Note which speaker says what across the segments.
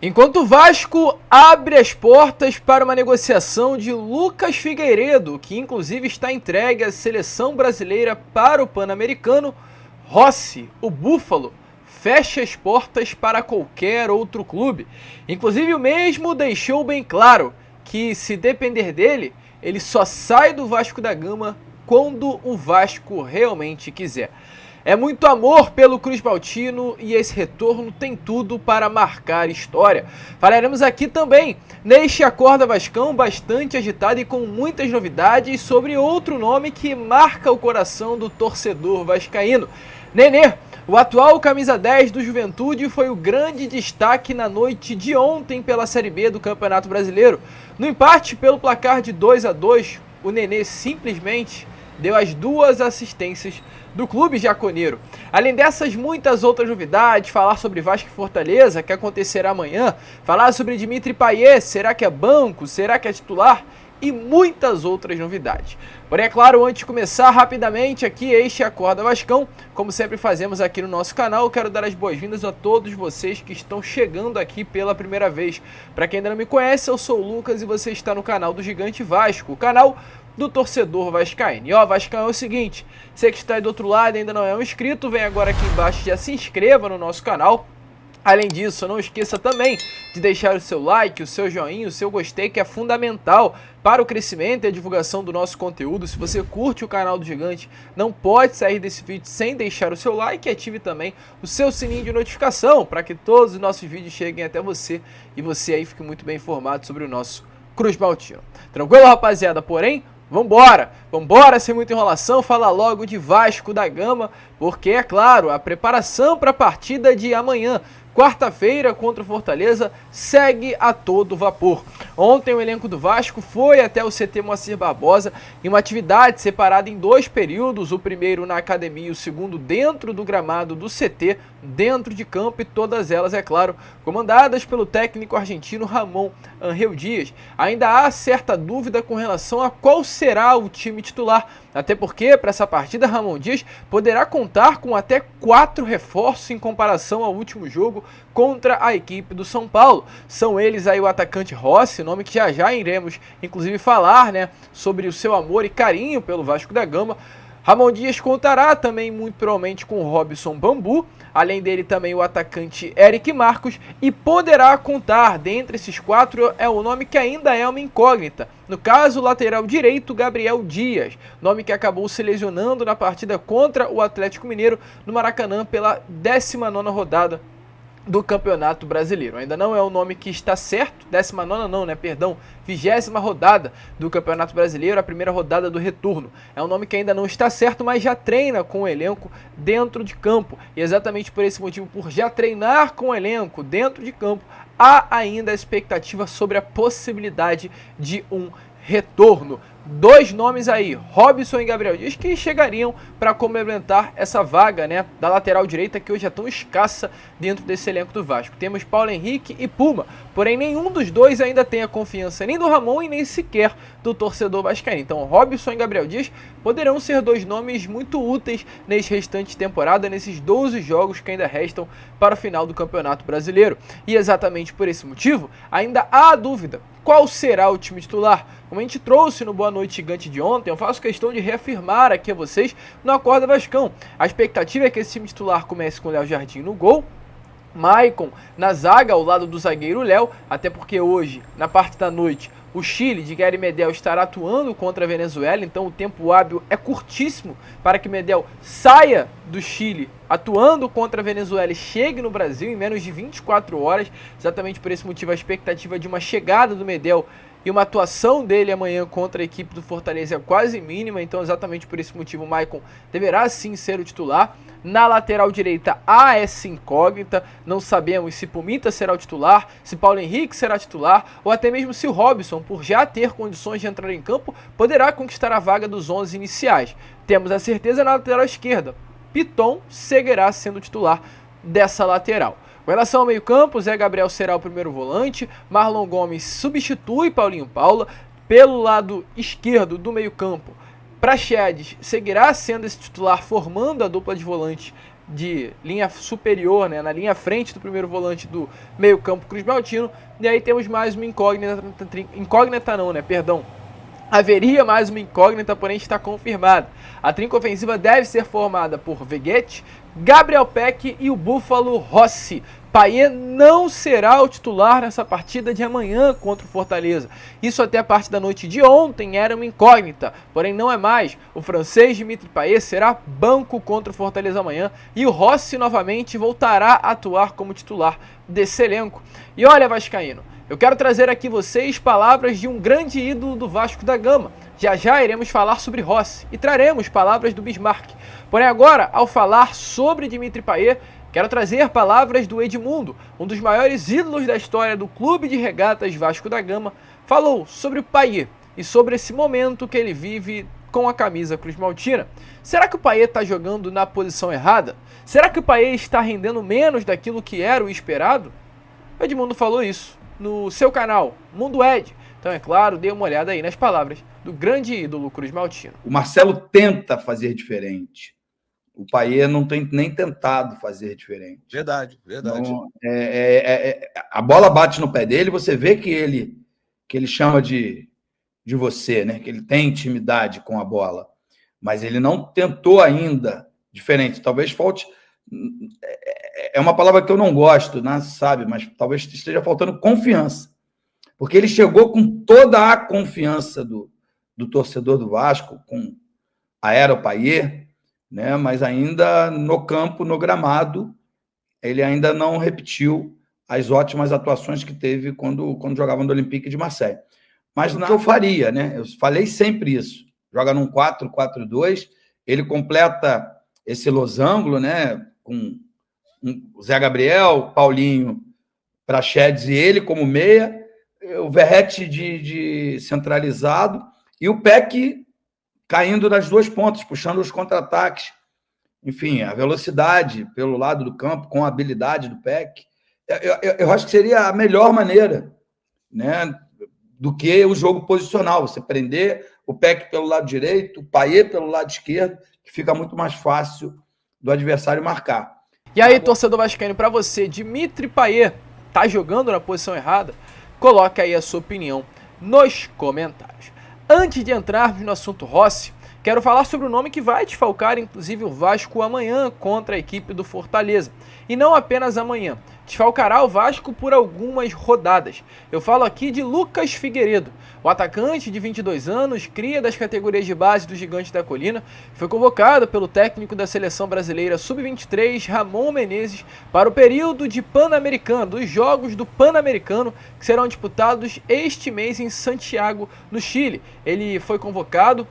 Speaker 1: Enquanto o Vasco abre as portas para uma negociação de Lucas Figueiredo, que inclusive está entregue à seleção brasileira para o Pan-Americano, Rossi, o Búfalo, fecha as portas para qualquer outro clube. Inclusive o mesmo deixou bem claro que, se depender dele, ele só sai do Vasco da Gama quando o Vasco realmente quiser. É muito amor pelo Cruz Maltino e esse retorno tem tudo para marcar história. Falaremos aqui também neste Acorda Vascão bastante agitado e com muitas novidades sobre outro nome que marca o coração do torcedor vascaíno. Nenê, o atual camisa 10 do Juventude, foi o grande destaque na noite de ontem pela Série B do Campeonato Brasileiro. No empate pelo placar de 2-2, o Nenê simplesmente deu as 2 assistências do clube jaconeiro. Além dessas muitas outras novidades, falar sobre Vasco e Fortaleza, que acontecerá amanhã, falar sobre Dimitri Payet, será que é banco, será que é titular, e muitas outras novidades. Porém, é claro, antes de começar rapidamente aqui este Acorda Vascão, como sempre fazemos aqui no nosso canal, eu quero dar as boas-vindas a todos vocês que estão chegando aqui pela primeira vez. Para quem ainda não me conhece, eu sou o Lucas e você está no canal do Gigante Vasco, o canal do torcedor vascaíno. E ó, Vascão, é o seguinte, você que está aí do outro lado e ainda não é um inscrito, vem agora aqui embaixo e já se inscreva no nosso canal. Além disso, não esqueça também de deixar o seu like, o seu joinha, o seu gostei, que é fundamental para o crescimento e a divulgação do nosso conteúdo. Se você curte o canal do Gigante, não pode sair desse vídeo sem deixar o seu like e ative também o seu sininho de notificação para que todos os nossos vídeos cheguem até você e você aí fique muito bem informado sobre o nosso Cruz Maltino. Tranquilo, rapaziada? Porém, vambora sem muita enrolação, falar logo de Vasco da Gama, porque é claro, a preparação para a partida de amanhã, quarta-feira, contra o Fortaleza, segue a todo vapor. Ontem o elenco do Vasco foi até o CT Moacir Barbosa em uma atividade separada em 2 períodos, o primeiro na academia e o segundo dentro do gramado do CT, dentro de campo, e todas elas, é claro, comandadas pelo técnico argentino Ramon Angel Dias. Ainda há certa dúvida com relação a qual será o time titular, até porque para essa partida Ramon Dias poderá contar com até 4 reforços em comparação ao último jogo contra a equipe do São Paulo. São eles aí o atacante Rossi, nome que já iremos inclusive falar, né, sobre o seu amor e carinho pelo Vasco da Gama. Ramon Dias contará também muito provavelmente com o Robson Bambu, além dele também o atacante Eric Marcos, e poderá contar, dentre esses 4, é o nome que ainda é uma incógnita. No caso, o lateral direito, Gabriel Dias, nome que acabou se lesionando na partida contra o Atlético Mineiro no Maracanã pela 19ª rodada do Campeonato Brasileiro. Ainda não é o nome que está certo, 19ª não, né, perdão, 20ª rodada do Campeonato Brasileiro, a primeira rodada do retorno. É um nome que ainda não está certo, mas já treina com o elenco dentro de campo. E exatamente por esse motivo, por já treinar com o elenco dentro de campo, há ainda a expectativa sobre a possibilidade de um retorno. 2 nomes aí, Robson e Gabriel Dias, que chegariam para complementar essa vaga, né, da lateral direita, que hoje é tão escassa dentro desse elenco do Vasco. Temos Paulo Henrique e Puma, porém nenhum dos dois ainda tem a confiança nem do Ramon e nem sequer do torcedor vascaíno. Então Robson e Gabriel Dias poderão ser 2 nomes muito úteis nesse restante de temporada, nesses 12 jogos que ainda restam para o final do Campeonato Brasileiro. E exatamente por esse motivo, ainda há a dúvida: qual será o time titular? Como a gente trouxe no Boa Noite Gigante de ontem, eu faço questão de reafirmar aqui a vocês no Acorda Vascão. A expectativa é que esse time titular comece com o Léo Jardim no gol, Maicon na zaga ao lado do zagueiro Léo, até porque hoje, na parte da noite, o Chile de Gary Medel estará atuando contra a Venezuela, então o tempo hábil é curtíssimo para que Medel saia do Chile atuando contra a Venezuela e chegue no Brasil em menos de 24 horas. Exatamente por esse motivo, a expectativa de uma chegada do Medel e uma atuação dele amanhã contra a equipe do Fortaleza é quase mínima, então exatamente por esse motivo o Maicon deverá sim ser o titular. Na lateral direita há essa incógnita, não sabemos se Pumita será o titular, se Paulo Henrique será titular, ou até mesmo se o Robson, por já ter condições de entrar em campo, poderá conquistar a vaga dos 11 iniciais. Temos a certeza na lateral esquerda, Piton seguirá sendo titular dessa lateral. Com relação ao meio-campo, Zé Gabriel será o primeiro volante, Marlon Gomes substitui Paulinho Paula. Pelo lado esquerdo do meio-campo, Praxedes seguirá sendo esse titular, formando a dupla de volante de linha superior, né, na linha frente do primeiro volante do meio-campo Cruz Maltino. E aí temos mais uma haveria mais uma incógnita, porém está confirmada. A trinca ofensiva deve ser formada por Veguete, Gabriel Peck e o Búfalo Rossi. Payet não será o titular nessa partida de amanhã contra o Fortaleza. Isso até a parte da noite de ontem era uma incógnita, porém não é mais. O francês Dimitri Payet será banco contra o Fortaleza amanhã e o Rossi novamente voltará a atuar como titular desse elenco. E olha, vascaíno, eu quero trazer aqui vocês palavras de um grande ídolo do Vasco da Gama. Já já iremos falar sobre Rossi e traremos palavras do Bismarck. Porém agora, ao falar sobre Dimitri Payet, quero trazer palavras do Edmundo, um dos maiores ídolos da história do Clube de Regatas Vasco da Gama. Falou sobre o Payet e sobre esse momento que ele vive com a camisa Cruz Maltina. Será que o Payet está jogando na posição errada? Será que o Payet está rendendo menos daquilo que era o esperado? O Edmundo falou isso no seu canal, Mundo Ed. Então, é claro, dê uma olhada aí nas palavras do grande ídolo Cruz Maltino.
Speaker 2: O Marcelo tenta fazer diferente. O Payet não tem nem tentado fazer diferente.
Speaker 3: Verdade.
Speaker 2: Não, a bola bate no pé dele, você vê que ele chama de você, né? Que ele tem intimidade com a bola. Mas ele não tentou ainda diferente. Talvez falte... É uma palavra que eu não gosto, né, sabe? Mas talvez esteja faltando confiança. Porque ele chegou com toda a confiança do torcedor do Vasco, com a era Payet, né? Mas ainda no campo, no gramado, ele ainda não repetiu as ótimas atuações que teve quando jogava no Olympique de Marseille. Mas não eu faria, né? Eu falei sempre isso. Joga num 4-4-2, ele completa esse losango, né? Com o Zé Gabriel, Paulinho, Praxedes e ele como meia, o Verratti de centralizado e o Peck caindo nas duas pontas, puxando os contra-ataques. Enfim, a velocidade pelo lado do campo, com a habilidade do Peck. Eu acho que seria a melhor maneira, né, do que o jogo posicional. Você prender o Peck pelo lado direito, o Payet pelo lado esquerdo, que fica muito mais fácil do adversário marcar.
Speaker 1: E aí, torcedor vascaíno, para você, Dimitri Payet tá jogando na posição errada? Coloque aí a sua opinião nos comentários. Antes de entrarmos no assunto Rossi, quero falar sobre o nome que vai desfalcar, inclusive, o Vasco amanhã contra a equipe do Fortaleza. E não apenas amanhã, desfalcará o Vasco por algumas rodadas. Eu falo aqui de Lucas Figueiredo. O atacante de 22 anos, cria das categorias de base do Gigante da Colina, foi convocado pelo técnico da Seleção Brasileira Sub-23, Ramon Menezes, para o período de Pan-Americano, dos Jogos do Pan-Americano, que serão disputados este mês em Santiago, no Chile. Ele foi convocado,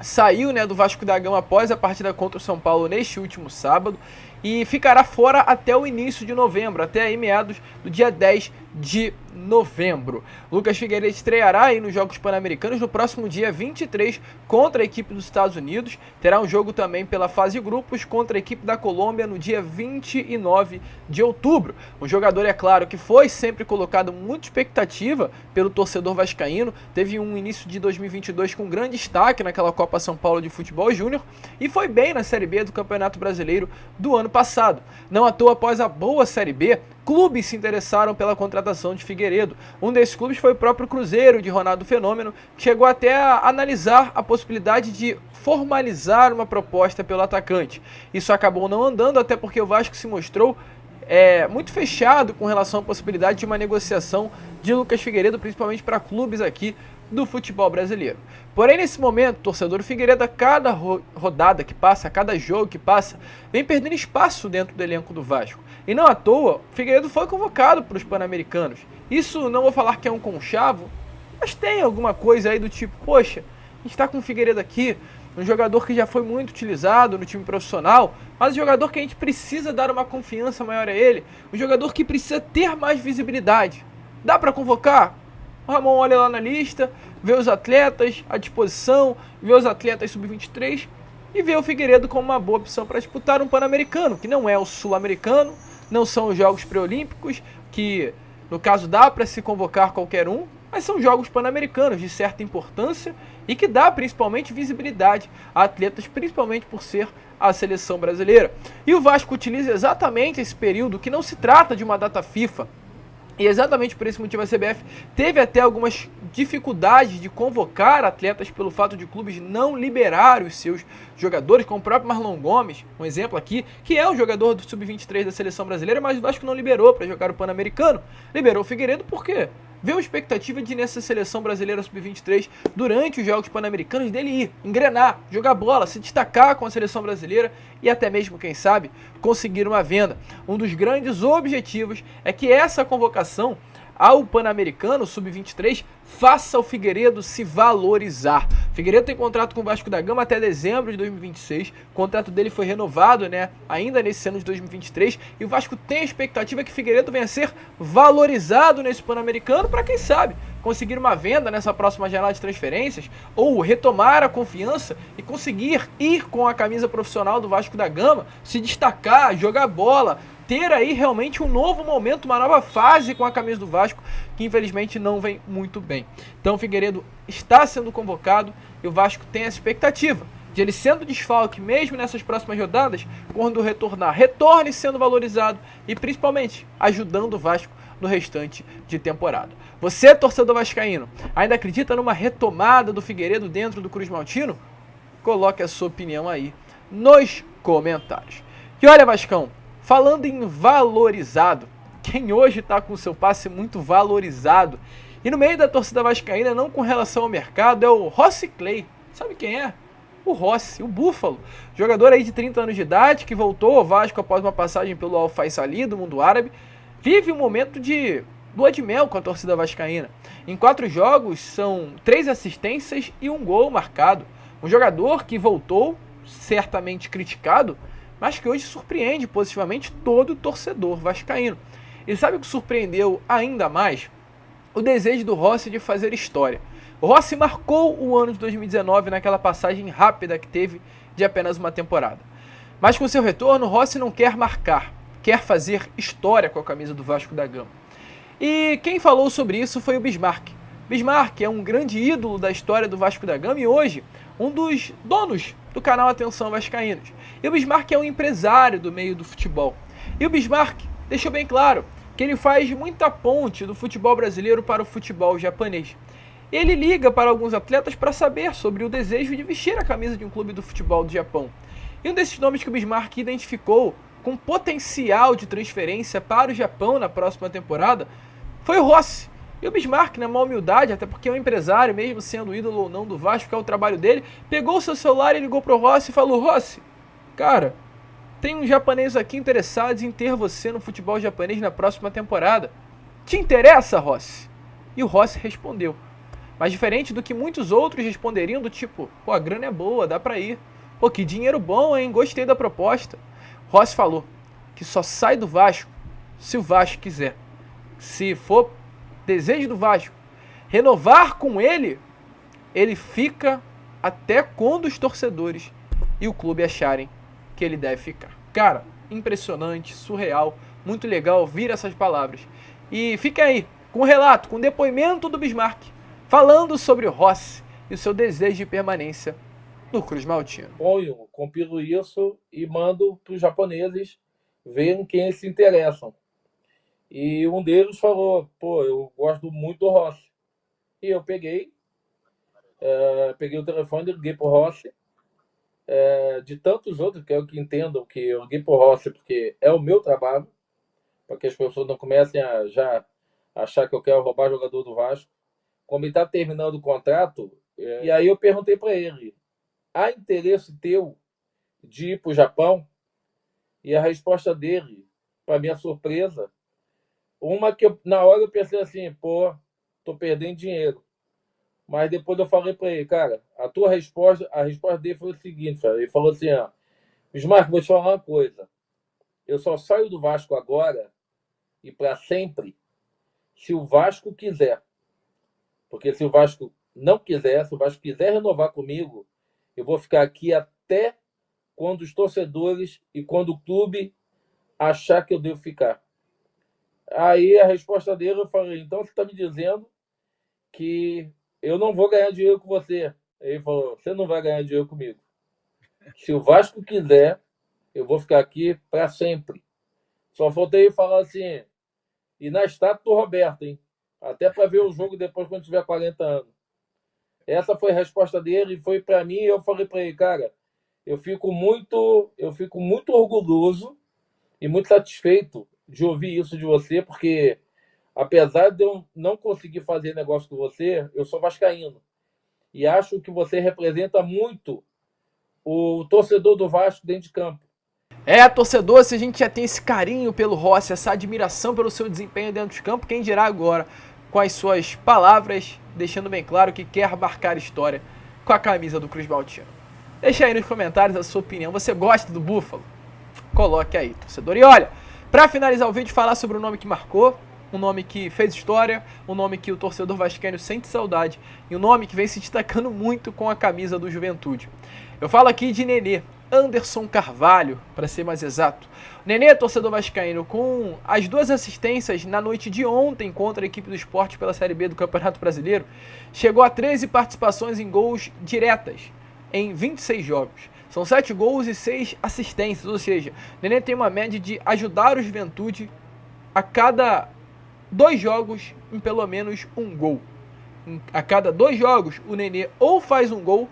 Speaker 1: saiu, né, do Vasco da Gama após a partida contra o São Paulo neste último sábado e ficará fora até o início de novembro, até aí meados do dia 10 de novembro. Lucas Figueiredo estreará aí nos Jogos Pan-Americanos no próximo dia 23 contra a equipe dos Estados Unidos. Terá um jogo também pela fase de grupos contra a equipe da Colômbia no dia 29 de outubro. Um jogador, é claro, que foi sempre colocado muita expectativa pelo torcedor vascaíno. Teve um início de 2022 com grande destaque naquela Copa São Paulo de Futebol Júnior e foi bem na Série B do Campeonato Brasileiro do ano passado. Não à toa, após a boa Série B, clubes se interessaram pela contratação de Figueiredo. Um desses clubes foi o próprio Cruzeiro de Ronaldo Fenômeno, que chegou até a analisar a possibilidade de formalizar uma proposta pelo atacante. Isso acabou não andando, até porque o Vasco se mostrou muito fechado com relação à possibilidade de uma negociação de Lucas Figueiredo, principalmente para clubes aqui do futebol brasileiro. Porém, nesse momento, o torcedor Figueiredo, a cada rodada que passa, a cada jogo que passa, vem perdendo espaço dentro do elenco do Vasco. E não à toa, Figueiredo foi convocado para os Pan-Americanos. Isso não vou falar que é um conchavo, mas tem alguma coisa aí do tipo, poxa, a gente está com o Figueiredo aqui, um jogador que já foi muito utilizado no time profissional, mas um jogador que a gente precisa dar uma confiança maior a ele, um jogador que precisa ter mais visibilidade. Dá para convocar? O Ramon olha lá na lista, vê os atletas à disposição, vê os atletas sub-23 e vê o Figueiredo como uma boa opção para disputar um Pan-Americano, que não é o Sul-Americano, não são os Jogos Pré-Olímpicos, que no caso dá para se convocar qualquer um, mas são jogos pan-americanos de certa importância e que dá principalmente visibilidade a atletas, principalmente por ser a seleção brasileira. E o Vasco utiliza exatamente esse período, que não se trata de uma data FIFA, e exatamente por esse motivo a CBF teve até algumas dificuldades de convocar atletas pelo fato de clubes não liberar os seus jogadores, como o próprio Marlon Gomes, um exemplo aqui, que é um jogador do Sub-23 da seleção brasileira, mas o Vasco não liberou para jogar o Pan-Americano. Liberou o Figueiredo por quê? Vê uma expectativa de nessa seleção brasileira Sub-23, durante os Jogos Pan-Americanos, dele ir, engrenar, jogar bola, se destacar com a seleção brasileira e até mesmo, quem sabe, conseguir uma venda. Um dos grandes objetivos é que essa convocação ao Pan-Americano Sub-23 faça o Figueiredo se valorizar. Figueiredo tem contrato com o Vasco da Gama até dezembro de 2026. O contrato dele foi renovado, ainda nesse ano de 2023. E o Vasco tem a expectativa que Figueiredo venha a ser valorizado nesse Pan-Americano para, quem sabe, conseguir uma venda nessa próxima janela de transferências ou retomar a confiança e conseguir ir com a camisa profissional do Vasco da Gama, se destacar, jogar bola, ter aí realmente um novo momento, uma nova fase com a camisa do Vasco, que infelizmente não vem muito bem. Então o Figueiredo está sendo convocado e o Vasco tem essa expectativa de ele sendo desfalque mesmo nessas próximas rodadas, quando retornar, retorne sendo valorizado e principalmente ajudando o Vasco no restante de temporada. Você, torcedor vascaíno, ainda acredita numa retomada do Figueiredo dentro do Cruz Maltino? Coloque a sua opinião aí nos comentários. E olha, Vascão, falando em valorizado, quem hoje está com o seu passe muito valorizado e no meio da torcida vascaína, não com relação ao mercado, é o Rossi Clay. Sabe quem é? O Rossi, o Búfalo, jogador aí de 30 anos de idade, que voltou ao Vasco após uma passagem pelo Al Faisaly do mundo árabe, vive um momento de lua de mel com a torcida vascaína. Em 4 jogos, são 3 assistências e 1 gol marcado. Um jogador que voltou, certamente criticado, mas que hoje surpreende positivamente todo torcedor vascaíno. E sabe o que surpreendeu ainda mais? O desejo do Rossi de fazer história. O Rossi marcou o ano de 2019 naquela passagem rápida que teve de apenas uma temporada. Mas com seu retorno, o Rossi não quer marcar, quer fazer história com a camisa do Vasco da Gama. E quem falou sobre isso foi o Bismarck. Bismarck é um grande ídolo da história do Vasco da Gama e hoje um dos donos do canal Atenção Vascaínos. E o Bismarck é um empresário do meio do futebol. E o Bismarck deixou bem claro que ele faz muita ponte do futebol brasileiro para o futebol japonês. Ele liga para alguns atletas para saber sobre o desejo de vestir a camisa de um clube do futebol do Japão. E um desses nomes que o Bismarck identificou com potencial de transferência para o Japão na próxima temporada foi o Rossi. E o Bismarck, na maior humildade, até porque é um empresário, mesmo sendo ídolo ou não do Vasco, que é o trabalho dele, pegou o seu celular e ligou pro Rossi e falou: Rossi, cara, tem uns japoneses aqui interessados em ter você no futebol japonês na próxima temporada. Te interessa, Rossi? E o Rossi respondeu. Mas diferente do que muitos outros responderiam, do tipo: pô, a grana é boa, dá pra ir. Pô, que dinheiro bom, hein? Gostei da proposta. Rossi falou que só sai do Vasco se o Vasco quiser. Se for desejo do Vasco renovar com ele, ele fica até quando os torcedores e o clube acharem que ele deve ficar. Cara, impressionante, surreal, muito legal ouvir essas palavras. E fica aí com o relato, com o depoimento do Bismarck, falando sobre o Rossi e o seu desejo de permanência no Cruz Maltino.
Speaker 3: Bom, eu compilo isso e mando para os japoneses verem quem eles se interessam. E um deles falou: pô, eu gosto muito do Rossi. E eu peguei o telefone e liguei pro Rossi. De tantos outros, quero que entendam que eu liguei pro Rossi porque é o meu trabalho, para que as pessoas não comecem a já achar que eu quero roubar jogador do Vasco. Como ele está terminando o contrato, e aí eu perguntei para ele: há interesse teu de ir para o Japão? E a resposta dele, para minha surpresa, uma que na hora eu pensei assim: pô, tô perdendo dinheiro. Mas depois eu falei para ele: cara, a resposta dele foi o seguinte, cara. Ele falou assim: Bismarck, vou te falar uma coisa. Eu só saio do Vasco agora e para sempre se o Vasco quiser. Porque se o Vasco não quiser, se o Vasco quiser renovar comigo, eu vou ficar aqui até quando os torcedores e quando o clube achar que eu devo ficar. Aí a resposta dele, eu falei: então você está me dizendo que eu não vou ganhar dinheiro com você. Ele falou, você não vai ganhar dinheiro comigo. Se o Vasco quiser, eu vou ficar aqui para sempre. Só faltei falar assim, e na estátua do Roberto, hein? Até para ver o jogo depois quando tiver 40 anos. Essa foi a resposta dele, foi para mim, e eu falei para ele, cara, eu fico muito orgulhoso e muito satisfeito de ouvir isso de você, porque apesar de eu não conseguir fazer negócio com você, eu sou vascaíno. E acho que você representa muito o torcedor do Vasco dentro de campo.
Speaker 1: Torcedor, se a gente já tem esse carinho pelo Rossi, essa admiração pelo seu desempenho dentro de campo, quem dirá agora com as suas palavras, deixando bem claro que quer marcar história com a camisa do Cruz Maltino. Deixa aí nos comentários a sua opinião. Você gosta do Búfalo? Coloque aí, torcedor. E olha, para finalizar o vídeo, falar sobre o nome que marcou, um nome que fez história, um nome que o torcedor vascaíno sente saudade e um nome que vem se destacando muito com a camisa do Juventude. Eu falo aqui de Nenê, Anderson Carvalho, para ser mais exato. Nenê, torcedor vascaíno, com as 2 assistências na noite de ontem contra a equipe do Sport pela Série B do Campeonato Brasileiro, chegou a 13 participações em gols diretas em 26 jogos. São 7 gols e 6 assistências, ou seja, Nenê tem uma média de ajudar o Juventude a cada 2 jogos em pelo menos um gol. A cada 2 jogos, o Nenê ou faz um gol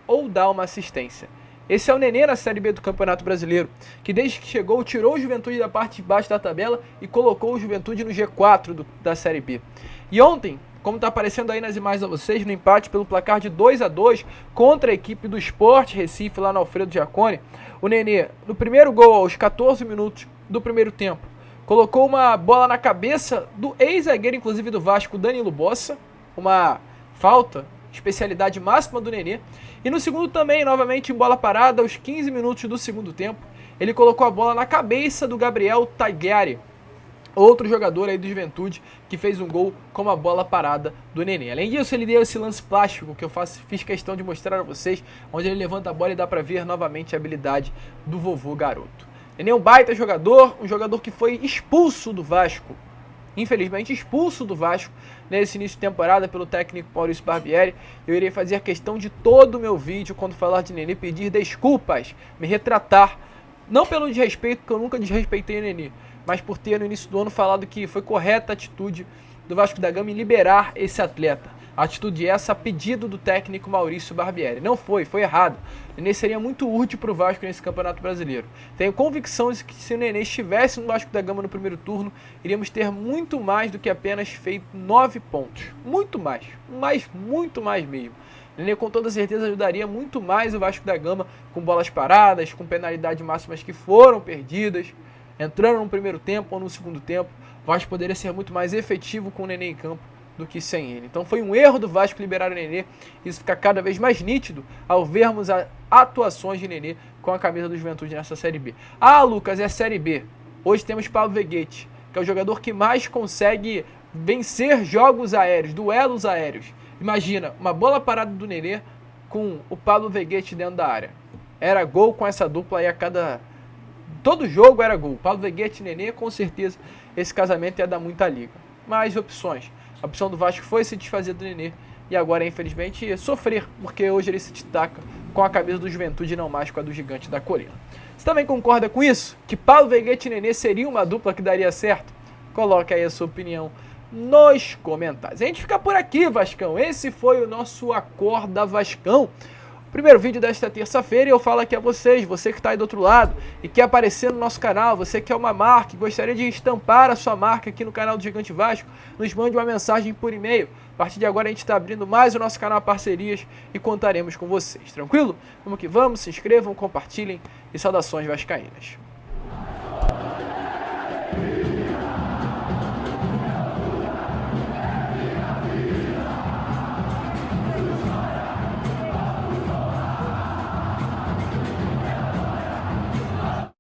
Speaker 1: ou dá uma assistência. Esse é o Nenê na Série B do Campeonato Brasileiro, que desde que chegou tirou o Juventude da parte de baixo da tabela e colocou o Juventude no G4 da Série B. E ontem, como está aparecendo aí nas imagens a vocês, no empate pelo placar de 2-2 contra a equipe do Sport Recife lá no Alfredo Jaconi, o Nenê, no primeiro gol aos 14 minutos do primeiro tempo, colocou uma bola na cabeça do ex-zagueiro, inclusive do Vasco, Danilo Bossa, uma falta, especialidade máxima do Nenê. E no segundo também, novamente em bola parada, aos 15 minutos do segundo tempo, ele colocou a bola na cabeça do Gabriel Tagliari, outro jogador aí do Juventude, que fez um gol com uma bola parada do Nenê. Além disso, ele deu esse lance plástico que eu fiz questão de mostrar a vocês, onde ele levanta a bola e dá para ver novamente a habilidade do vovô garoto. Nenê é um baita jogador, um jogador que foi expulso do Vasco, infelizmente expulso do Vasco nesse início de temporada pelo técnico Maurício Barbieri. Eu irei fazer questão de todo o meu vídeo, quando falar de Nenê, pedir desculpas, me retratar, não pelo desrespeito, porque eu nunca desrespeitei o Nenê, mas por ter no início do ano falado que foi correta a atitude do Vasco da Gama em liberar esse atleta. A atitude essa a pedido do técnico Maurício Barbieri. Não foi errado. O Nenê seria muito útil para o Vasco nesse Campeonato Brasileiro. Tenho convicção de que se o Nenê estivesse no Vasco da Gama no primeiro turno, iríamos ter muito mais do que apenas feito 9 pontos. Muito mais, mas muito mais mesmo. O Nenê com toda certeza ajudaria muito mais o Vasco da Gama com bolas paradas, com penalidades máximas que foram perdidas, entrando no primeiro tempo ou no segundo tempo. O Vasco poderia ser muito mais efetivo com o Nenê em campo do que sem ele. Então foi um erro do Vasco liberar o Nenê. Isso fica cada vez mais nítido ao vermos as atuações de Nenê com a camisa do Juventude nessa Série B. Ah, Lucas, é a Série B. Hoje temos Pablo Veguete, que é o jogador que mais consegue vencer jogos aéreos, duelos aéreos. Imagina, uma bola parada do Nenê com o Pablo Veguete dentro da área. Era gol com essa dupla aí a cada... Todo jogo era gol. Pablo Veguete e Nenê, com certeza, esse casamento ia dar muita liga. Mais opções. A opção do Vasco foi se desfazer do Nenê e agora, infelizmente, sofrer, porque hoje ele se destaca com a camisa do Juventude e não mais com a do Gigante da Colina. Você também concorda com isso? Que Pablo Veguete e Nenê seria uma dupla que daria certo? Coloque aí a sua opinião nos comentários. A gente fica por aqui, Vascão. Esse foi o nosso Acorda Vascão. Primeiro vídeo desta terça-feira e eu falo aqui a vocês, você que está aí do outro lado e quer aparecer no nosso canal, você que é uma marca e gostaria de estampar a sua marca aqui no canal do Gigante Vasco, nos mande uma mensagem por e-mail. A partir de agora a gente está abrindo mais o nosso canal Parcerias e contaremos com vocês, tranquilo? Vamos que vamos, se inscrevam, compartilhem e saudações vascaínas.